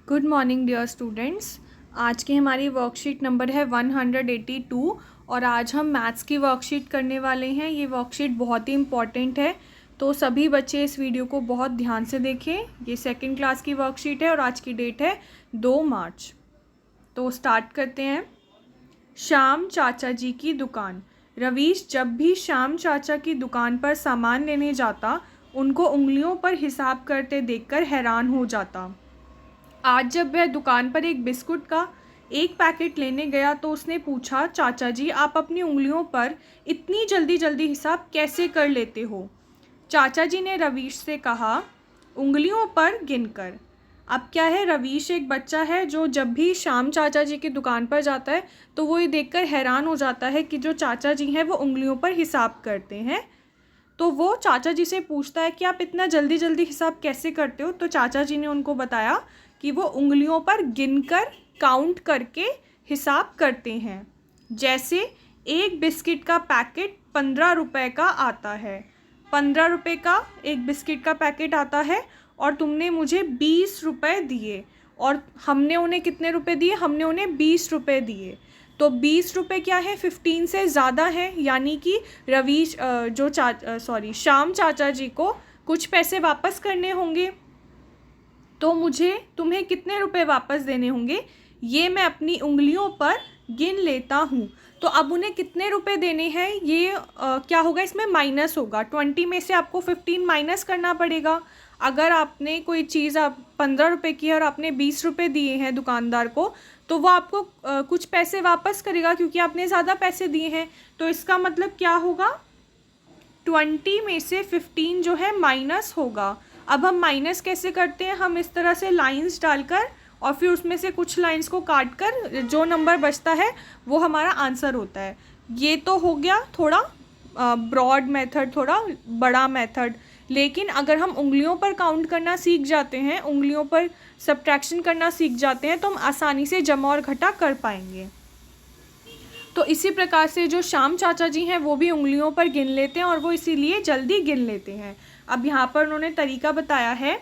Good morning dear students. आज की हमारी वर्कशीट नंबर है 182 और आज हम मैथ्स की वर्कशीट करने वाले हैं। ये वर्कशीट बहुत ही इम्पॉर्टेंट है, तो सभी बच्चे इस वीडियो को बहुत ध्यान से देखें। ये सेकंड क्लास की वर्कशीट है और आज की डेट है 2 मार्च। तो स्टार्ट करते हैं। श्याम चाचा जी की दुकान। रवीश जब भी श्याम चाचा की दुकान पर सामान लेने जाता, उनको उंगलियों पर हिसाब करते देखकर हैरान हो जाता। आज जब वह दुकान पर एक बिस्कुट का एक पैकेट लेने गया तो उसने पूछा, चाचा जी आप अपनी उंगलियों पर इतनी जल्दी जल्दी हिसाब कैसे कर लेते हो? चाचा जी ने रवीश से कहा, उंगलियों पर गिनकर। अब क्या है, रवीश एक बच्चा है जो जब भी श्याम चाचा जी की दुकान पर जाता है तो वो ये देखकर हैरान हो जाता है कि जो चाचा जी हैं वो उंगलियों पर हिसाब करते हैं। तो वो चाचा जी से पूछता है कि आप इतना जल्दी जल्दी हिसाब कैसे करते हो? तो चाचा जी ने उनको बताया कि वो उंगलियों पर गिनकर काउंट करके हिसाब करते हैं। जैसे एक बिस्किट का पैकेट 15 रुपए का आता है, 15 रुपये का एक बिस्किट का पैकेट आता है और तुमने मुझे 20 रुपये दिए और हमने उन्हें कितने रुपए दिए? हमने उन्हें 20 रुपये दिए। तो 20 रुपये क्या है, 15 से ज़्यादा है, यानी कि रवीश श्याम चाचा जी को कुछ पैसे वापस करने होंगे। तो मुझे तुम्हें कितने रुपए वापस देने होंगे, ये मैं अपनी उंगलियों पर गिन लेता हूँ। तो अब उन्हें कितने रुपए देने हैं, ये क्या होगा, इसमें माइनस होगा। 20 में से आपको 15 माइनस करना पड़ेगा। अगर आपने कोई चीज़ आप 15 रुपये की है और आपने 20 रुपये दिए हैं दुकानदार को, तो वो आपको कुछ पैसे वापस करेगा क्योंकि आपने ज़्यादा पैसे दिए हैं। तो इसका मतलब क्या होगा, 20 में से 15 जो है माइनस होगा। अब हम माइनस कैसे करते हैं, हम इस तरह से लाइंस डालकर और फिर उसमें से कुछ लाइंस को काट कर जो नंबर बचता है वो हमारा आंसर होता है। ये तो हो गया थोड़ा ब्रॉड मेथड, थोड़ा बड़ा मेथड। लेकिन अगर हम उंगलियों पर काउंट करना सीख जाते हैं, उंगलियों पर सब्ट्रैक्शन करना सीख जाते हैं, तो हम आसानी से जमा और घटा कर पाएंगे। तो इसी प्रकार से जो श्याम चाचा जी हैं वो भी उंगलियों पर गिन लेते हैं और वो इसीलिए जल्दी गिन लेते हैं। अब यहाँ पर उन्होंने तरीका बताया है,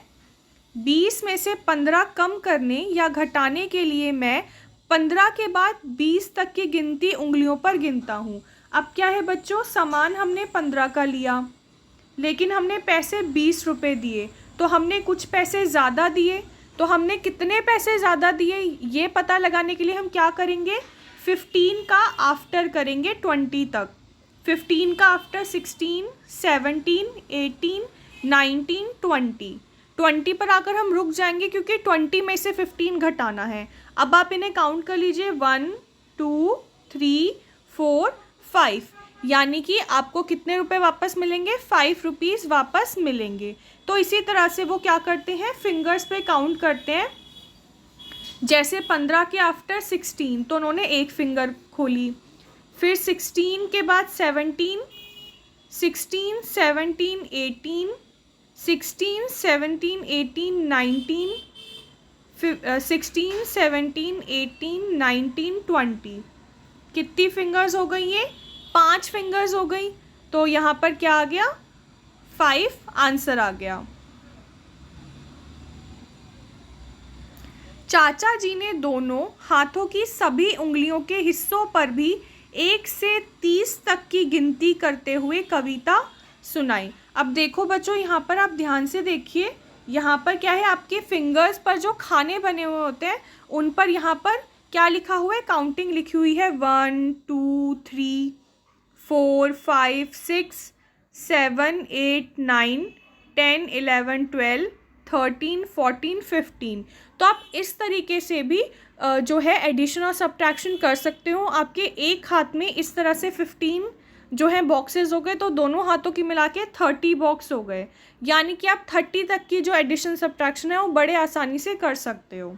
20 में से 15 कम करने या घटाने के लिए मैं 15 के बाद 20 तक की गिनती उंगलियों पर गिनता हूँ। अब क्या है बच्चों, सामान हमने 15 का लिया लेकिन हमने पैसे 20 रुपये दिए, तो हमने कुछ पैसे ज़्यादा दिए। तो हमने कितने पैसे ज़्यादा दिए ये पता लगाने के लिए हम क्या करेंगे, 15 का आफ्टर करेंगे 20 तक। 15 का आफ्टर 16, 17, 18, 19, 20 पर आकर हम रुक जाएंगे क्योंकि 20 में से 15 घटाना है। अब आप इन्हें काउंट कर लीजिए, 1 2 3 4 5, यानी कि आपको कितने रुपए वापस मिलेंगे, 5 रुपीज़ वापस मिलेंगे। तो इसी तरह से वो क्या करते हैं, फिंगर्स पे काउंट करते हैं। जैसे 15 के आफ्टर 16, तो उन्होंने एक फिंगर खोली, फिर 16 के बाद 17, 16, 17, 18, 16, 17, 18, 19, 16, 17, 18, 19, 20। कितनी फिंगर्स हो गई ये, 5 फिंगर्स हो गई। तो यहाँ पर क्या आ गया, 5 आंसर आ गया। चाचा जी ने दोनों हाथों की सभी उंगलियों के हिस्सों पर भी 1 से 30 तक की गिनती करते हुए कविता सुनाई। अब देखो बच्चों, यहाँ पर आप ध्यान से देखिए, यहाँ पर क्या है, आपके फिंगर्स पर जो खाने बने हुए होते हैं उन पर यहाँ पर क्या लिखा हुआ है, काउंटिंग लिखी हुई है, 1 2 3 4 5 6 7 8 9 10 11 12 13 14 15। तो आप इस तरीके से भी जो है एडिशन और सब्ट्रैक्शन कर सकते हो। आपके एक हाथ में इस तरह से 15 जो है बॉक्सेस हो गए, तो दोनों हाथों की मिला के 30 बॉक्स हो गए, यानी कि आप 30 तक की जो एडिशन सब्ट्रैक्शन है वो बड़े आसानी से कर सकते हो।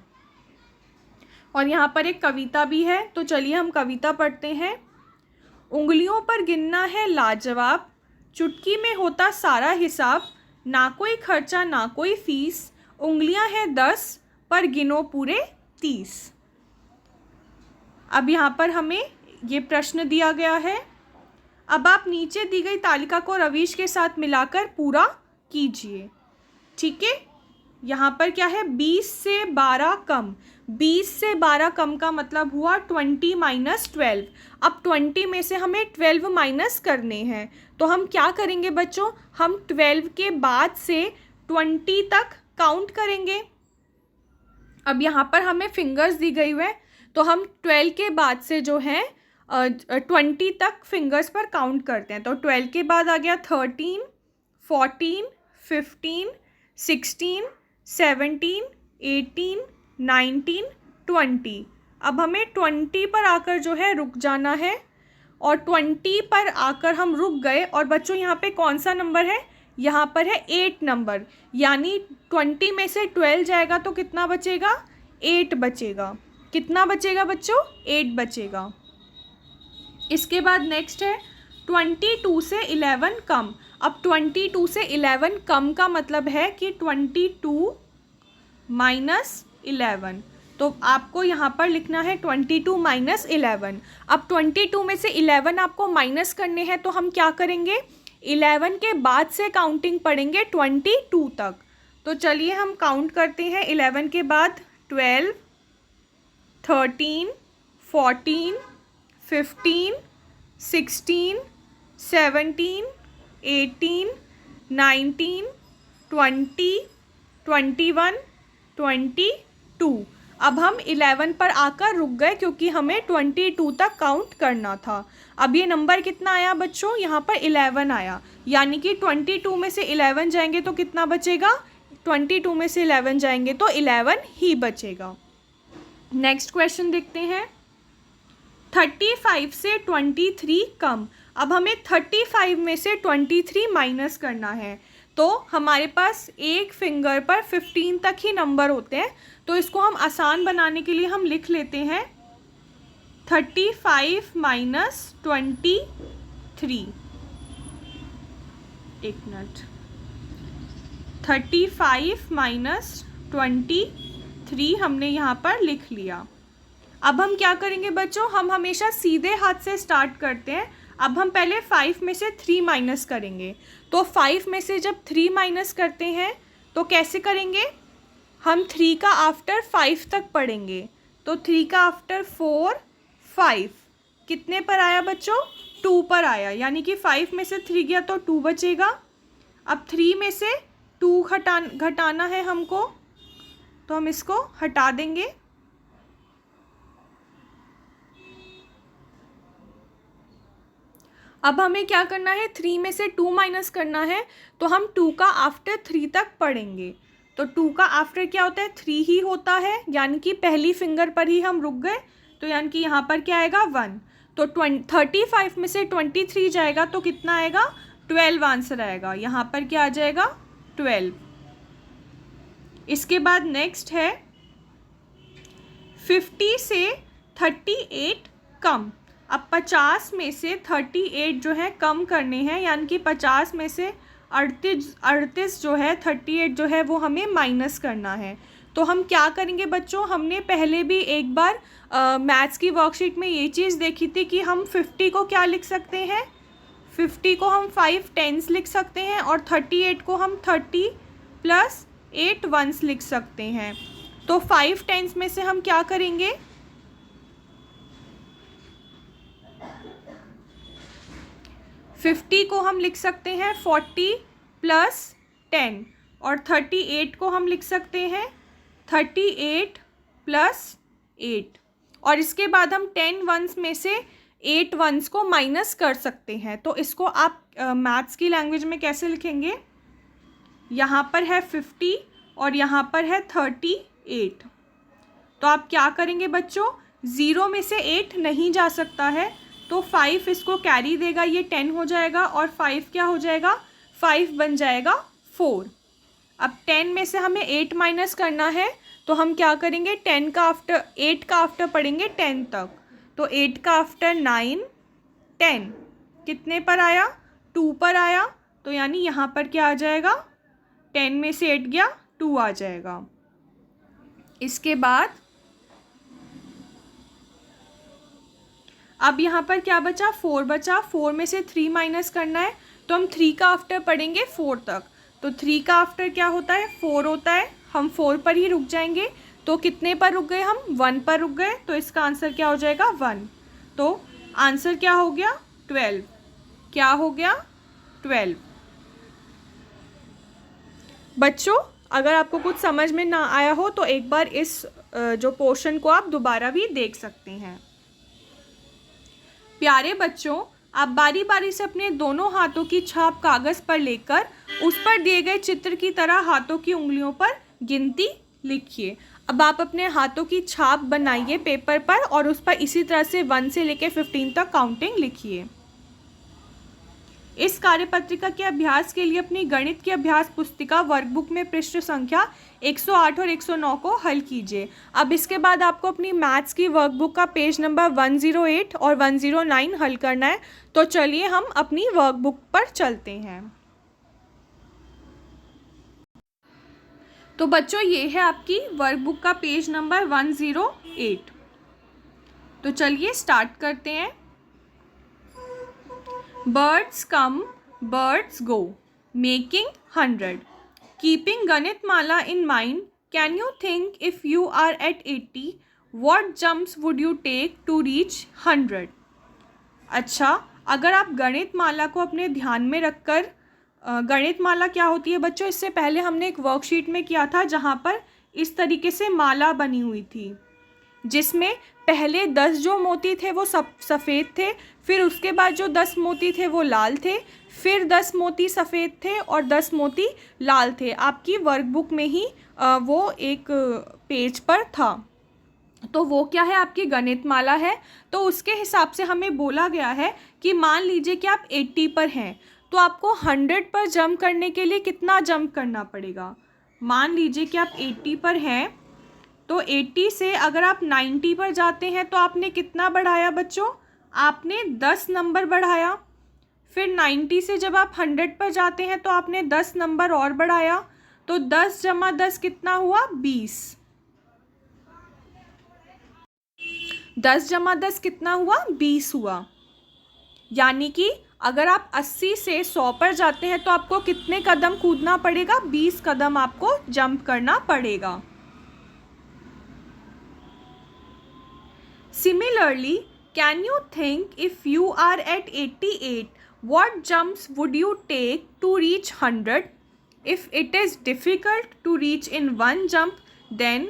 और यहाँ पर एक कविता भी है, तो चलिए हम कविता पढ़ते हैं। उंगलियों पर गिनना है लाजवाब, चुटकी में होता सारा हिसाब, ना कोई खर्चा ना कोई फीस, उंगलियां हैं 10 पर गिनो पूरे 30। अब यहाँ पर हमें ये प्रश्न दिया गया है। अब आप नीचे दी गई तालिका को रवीश के साथ मिलाकर पूरा कीजिए, ठीक है। यहाँ पर क्या है, 20 से 12 कम। 20 से 12 कम का मतलब हुआ 20 माइनस 12। अब 20 में से हमें 12 माइनस करने हैं, तो हम क्या करेंगे बच्चों, हम 12 के बाद से 20 तक काउंट करेंगे। अब यहाँ पर हमें फिंगर्स दी गई हुए, तो हम 12 के बाद से जो है 20 तक फिंगर्स पर काउंट करते हैं। तो 12 के बाद आ गया 13, 14, 15, 16, 17, 18, 19, 20। अब हमें 20 पर आकर जो है रुक जाना है, और 20 पर आकर हम रुक गए। और बच्चों यहाँ पे कौन सा नंबर है, यहाँ पर है 8 नंबर, यानी 20 में से 12 जाएगा तो कितना बचेगा, 8 बचेगा। कितना बचेगा बच्चों, 8 बचेगा। इसके बाद नेक्स्ट है 22 से 11 कम। अब 22 से 11 कम का मतलब है कि 22 माइनस 11, तो आपको यहाँ पर लिखना है 22 माइनस 11। अब 22 में से 11 आपको माइनस करने हैं, तो हम क्या करेंगे, 11 के बाद से काउंटिंग पढ़ेंगे 22 तक। तो चलिए हम काउंट करते हैं 11 के बाद 12, 13, 14, 15, 16, 17, 18, 19, 20, 21, 22। अब हम 11 पर आकर रुक गए क्योंकि हमें 22 तक काउंट करना था। अब ये नंबर कितना आया बच्चों, यहाँ पर 11 आया, यानी कि 22 में से 11 जाएंगे तो कितना बचेगा, 22 में से 11 जाएंगे तो 11 ही बचेगा। नेक्स्ट क्वेश्चन देखते हैं, 35 से 23 कम। अब हमें 35 में से 23 माइनस करना है, तो हमारे पास एक फिंगर पर 15 तक ही नंबर होते हैं, तो इसको हम आसान बनाने के लिए हम लिख लेते हैं 35 माइनस 23। एक मिनट, 35 माइनस 23 हमने यहाँ पर लिख लिया। अब हम क्या करेंगे बच्चों, हम हमेशा सीधे हाथ से स्टार्ट करते हैं। अब हम पहले 5 में से 3 माइनस करेंगे, तो 5 में से जब 3 माइनस करते हैं तो कैसे करेंगे, हम 3 का आफ्टर 5 तक पढ़ेंगे। तो 3 का आफ्टर 4, 5 कितने पर आया बच्चों, 2 पर आया, यानी कि 5 में से 3 गया तो 2 बचेगा। अब 3 में से 2 घटाना है हमको, तो हम इसको हटा देंगे। अब हमें क्या करना है, 3 में से 2 माइनस करना है, तो हम 2 का आफ्टर 3 तक पढ़ेंगे। तो 2 का आफ्टर क्या होता है, 3 ही होता है, यानी कि पहली फिंगर पर ही हम रुक गए, तो यानी कि यहाँ पर क्या आएगा 1। तो 35 में से 23 जाएगा तो कितना आएगा, 12 आंसर आएगा। यहाँ पर क्या आ जाएगा, 12। इसके बाद नेक्स्ट है 50 से 38 कम। अब 50 में से 38 जो है कम करने हैं, यानी कि 50 में से 38 जो है 38 जो है वो हमें माइनस करना है। तो हम क्या करेंगे बच्चों, हमने पहले भी एक बार मैथ्स की वर्कशीट में ये चीज़ देखी थी कि हम 50 को क्या लिख सकते हैं, 50 को हम 5 टेंस लिख सकते हैं, और 38 को हम 30 प्लस 8 वंस लिख सकते हैं। तो 5 टेंस में से हम क्या करेंगे, 50 को हम लिख सकते हैं 40 प्लस 10, और 38 को हम लिख सकते हैं 38 प्लस 8, और इसके बाद हम 10 वंस में से 8 वंस को माइनस कर सकते हैं। तो इसको आप मैथ्स की लैंग्वेज में कैसे लिखेंगे, यहाँ पर है 50 और यहाँ पर है 38। तो आप क्या करेंगे बच्चों, 0 में से 8 नहीं जा सकता है, तो 5 इसको कैरी देगा, ये 10 हो जाएगा, और 5 क्या हो जाएगा, 5 बन जाएगा 4। अब 10 में से हमें 8 माइनस करना है, तो हम क्या करेंगे, 8 का आफ्टर पढ़ेंगे 10 तक। तो 8 का आफ्टर 9, 10 कितने पर आया, 2 पर आया, तो यानी यहाँ पर क्या आ जाएगा, 10 में से 8 गया 2 आ जाएगा। इसके बाद अब यहाँ पर क्या बचा, 4 बचा, 4 में से 3 माइनस करना है, तो हम 3 का आफ्टर पढ़ेंगे 4 तक। तो 3 का आफ्टर क्या होता है, 4 होता है, हम 4 पर ही रुक जाएंगे। तो कितने पर रुक गए हम? 1 पर रुक गए। तो इसका आंसर क्या हो जाएगा? 1। तो आंसर क्या हो गया? 12। क्या हो गया? 12। बच्चों, अगर आपको कुछ समझ में ना आया हो तो एक बार इस जो पोर्शन को आप दोबारा भी देख सकते हैं। प्यारे बच्चों, आप बारी बारी से अपने दोनों हाथों की छाप कागज़ पर लेकर उस पर दिए गए चित्र की तरह हाथों की उंगलियों पर गिनती लिखिए। अब आप अपने हाथों की छाप बनाइए पेपर पर और उस पर इसी तरह से 1 से लेकर 15 तक काउंटिंग लिखिए। इस कार्यपत्रिका के अभ्यास के लिए अपनी गणित की अभ्यास पुस्तिका वर्कबुक में पृष्ठ संख्या 108 और 109 को हल कीजिए। अब इसके बाद आपको अपनी मैथ्स की वर्कबुक का पेज नंबर 108 और 109 हल करना है। तो चलिए हम अपनी वर्कबुक पर चलते हैं। तो बच्चों, ये है आपकी वर्कबुक का पेज नंबर 108। तो चलिए स्टार्ट करते हैं। Birds come, birds go, making 100. Keeping Ganitmala in mind, can you think if you are at 80, what jumps would you take to reach 100? अच्छा, अगर आप गणित माला को अपने ध्यान में रखकर गणित माला क्या होती है बच्चों, इससे पहले हमने एक वर्कशीट में किया था जहाँ पर इस तरीके से माला बनी हुई थी, जिसमें पहले 10 जो मोती थे वो सफ़ेद थे, फिर उसके बाद जो 10 मोती थे वो लाल थे, फिर 10 मोती सफ़ेद थे और 10 मोती लाल थे। आपकी वर्कबुक में ही वो एक पेज पर था। तो वो क्या है? आपकी गणित माला है। तो उसके हिसाब से हमें बोला गया है कि मान लीजिए कि आप 80 पर हैं, तो आपको 100 पर जंप करने के लिए कितना जंप करना पड़ेगा? मान लीजिए कि आप 80 पर हैं, तो 80 से अगर आप 90 पर जाते हैं तो आपने कितना बढ़ाया बच्चों? आपने 10 नंबर बढ़ाया। फिर 90 से जब आप 100 पर जाते हैं तो आपने 10 नंबर और बढ़ाया। तो 10 + 10 कितना हुआ? 20। 10 + 10 कितना हुआ? 20 हुआ। यानी कि अगर आप 80 से 100 पर जाते हैं तो आपको कितने कदम कूदना पड़ेगा? 20 कदम आपको जंप करना पड़ेगा। Similarly, can you think if you are at 88, what jumps would you take to reach 100? If it is difficult to reach in one jump, then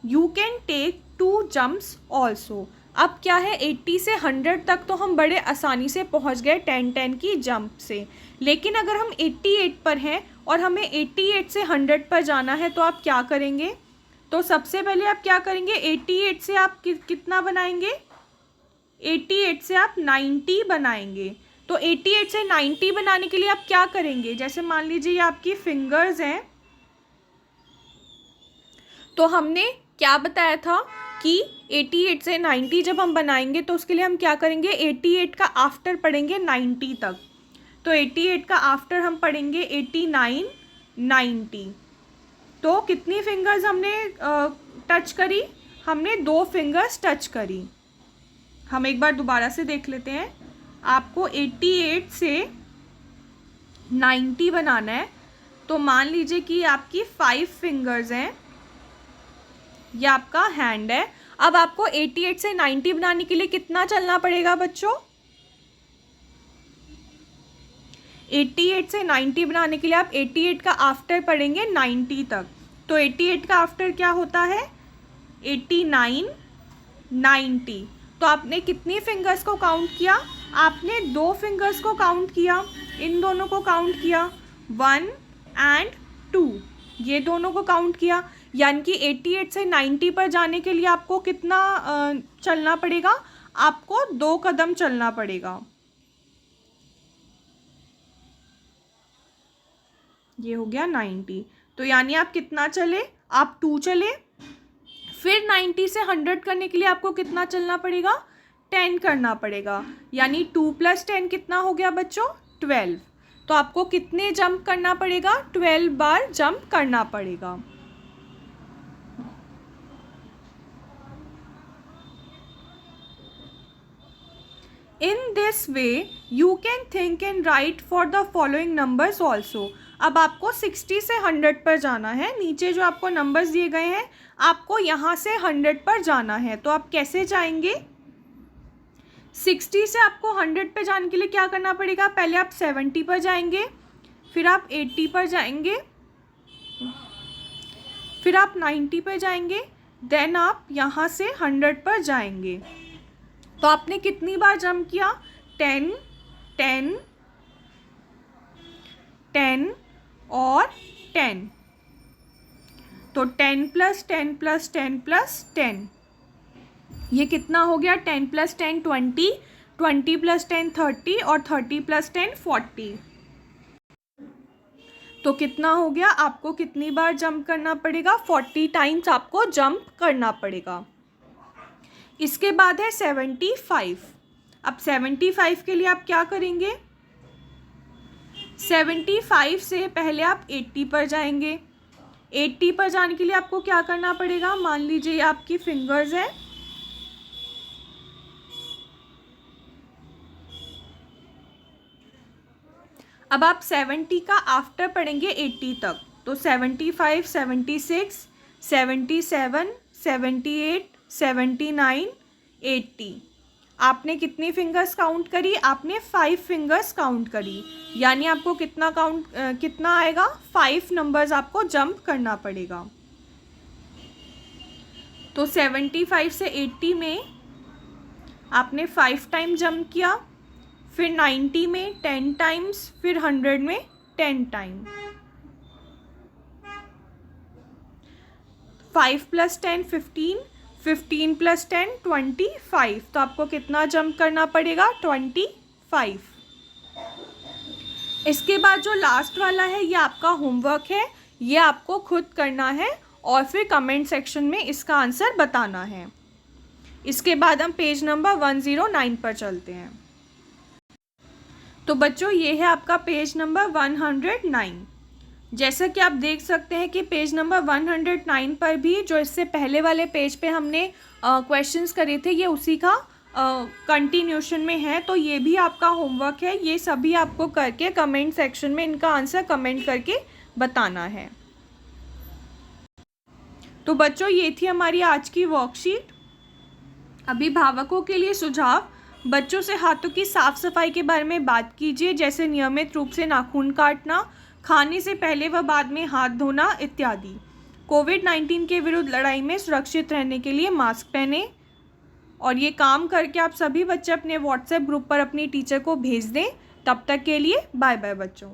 you can take 2 jumps also. अब क्या है, 80 से 100 तक तो हम बड़े आसानी से पहुंच गए 10-10 की जंप से। लेकिन अगर हम 88 पर हैं और हमें 88 से 100 पर जाना है तो आप क्या करेंगे? तो सबसे पहले आप क्या करेंगे? 88 से आप कितना बनाएंगे? 88 से आप 90 बनाएंगे। तो 88 से 90 बनाने के लिए आप क्या करेंगे? जैसे मान लीजिए ये आपकी फिंगर्स हैं, तो हमने क्या बताया था कि 88 से 90 जब हम बनाएंगे तो उसके लिए हम क्या करेंगे? 88 का आफ्टर पढ़ेंगे 90 तक। तो 88 का आफ्टर हम पढ़ेंगे 89, 90। तो कितनी फिंगर्स हमने टच करी? हमने 2 फिंगर्स टच करी। हम एक बार दोबारा से देख लेते हैं। आपको 88 से 90 बनाना है। तो मान लीजिए कि आपकी 5 फिंगर्स हैं, ये आपका हैंड है। अब आपको 88 से 90 बनाने के लिए कितना चलना पड़ेगा बच्चों? 88 से 90 बनाने के लिए आप 88 का आफ्टर पढ़ेंगे 90 तक। तो 88 का आफ्टर क्या होता है? 89, 90। तो आपने कितनी फिंगर्स को काउंट किया? आपने 2 फिंगर्स को काउंट किया, इन दोनों को काउंट किया, 1 और 2, ये दोनों को काउंट किया। यानी कि 88 से 90 पर जाने के लिए आपको कितना चलना पड़ेगा? आपको 2 कदम चलना पड़ेगा। ये हो गया 90। तो यानी आप कितना चले? आप 2 चले। फिर 90 से 100 करने के लिए आपको कितना चलना पड़ेगा? 10 करना पड़ेगा। यानी 2 + 10 कितना हो गया बच्चों? 12। तो आपको कितने जंप करना पड़ेगा? 12 बार जंप करना पड़ेगा। In this way, you can think and write for the following numbers also. अब आपको 60 से 100 पर जाना है। नीचे जो आपको नंबर्स दिए गए हैं आपको यहाँ से 100 पर जाना है। तो आप कैसे जाएंगे? 60 से आपको 100 पर जाने के लिए क्या करना पड़ेगा? पहले आप 70 पर जाएंगे, फिर आप 80 पर जाएंगे, फिर आप 90 पर जाएंगे, देन आप यहाँ से 100 पर जाएंगे। तो आपने कितनी बार जंप किया? 10, 10, 10 और 10। तो 10 + 10 + 10 + 10, ये कितना हो गया? 10 + 10 20, 20 + 10 30 और 30 + 10 40। तो कितना हो गया? आपको कितनी बार जंप करना पड़ेगा? 40 टाइम्स आपको जंप करना पड़ेगा। इसके बाद है 75। अब 75 के लिए आप क्या करेंगे? 75 से पहले आप 80 पर जाएंगे। 80 पर जाने के लिए आपको क्या करना पड़ेगा? मान लीजिए ये आपकी फिंगर्स है, अब आप 70 का आफ्टर पढ़ेंगे 80 तक। तो 75, 76, 77, 78, 79, 80। आपने कितनी फिंगर्स काउंट करी? आपने 5 फिंगर्स काउंट करी, यानी आपको कितना आएगा? 5 नंबर्स आपको जंप करना पड़ेगा। तो 75 से 80 में आपने 5 टाइम जंप किया, फिर 90 में 10 टाइम्स, फिर 100 में 10 टाइम। 5 + 10 15, 15 + 10 25। तो आपको कितना जंप करना पड़ेगा? 25। इसके बाद जो लास्ट वाला है ये आपका होमवर्क है, ये आपको खुद करना है और फिर कमेंट सेक्शन में इसका आंसर बताना है। इसके बाद हम पेज नंबर 109 पर चलते हैं। तो बच्चों ये है आपका पेज नंबर 109। जैसा कि आप देख सकते हैं कि पेज नंबर 109 पर भी जो इससे पहले वाले पेज पे हमने क्वेश्चंस करे थे ये उसी का कंटिन्यूशन में है। तो ये भी आपका होमवर्क है, ये सभी आपको करके कमेंट सेक्शन में इनका आंसर कमेंट करके बताना है। तो बच्चों ये थी हमारी आज की वर्कशीट। अभिभावकों के लिए सुझाव: बच्चों से हाथों की साफ सफाई के बारे में बात कीजिए, जैसे नियमित रूप से नाखून काटना, खाने से पहले व बाद में हाथ धोना इत्यादि। कोविड-19 के विरुद्ध लड़ाई में सुरक्षित रहने के लिए मास्क पहने। और ये काम करके आप सभी बच्चे अपने व्हाट्सएप ग्रुप पर अपनी टीचर को भेज दें। तब तक के लिए बाय बाय बच्चों।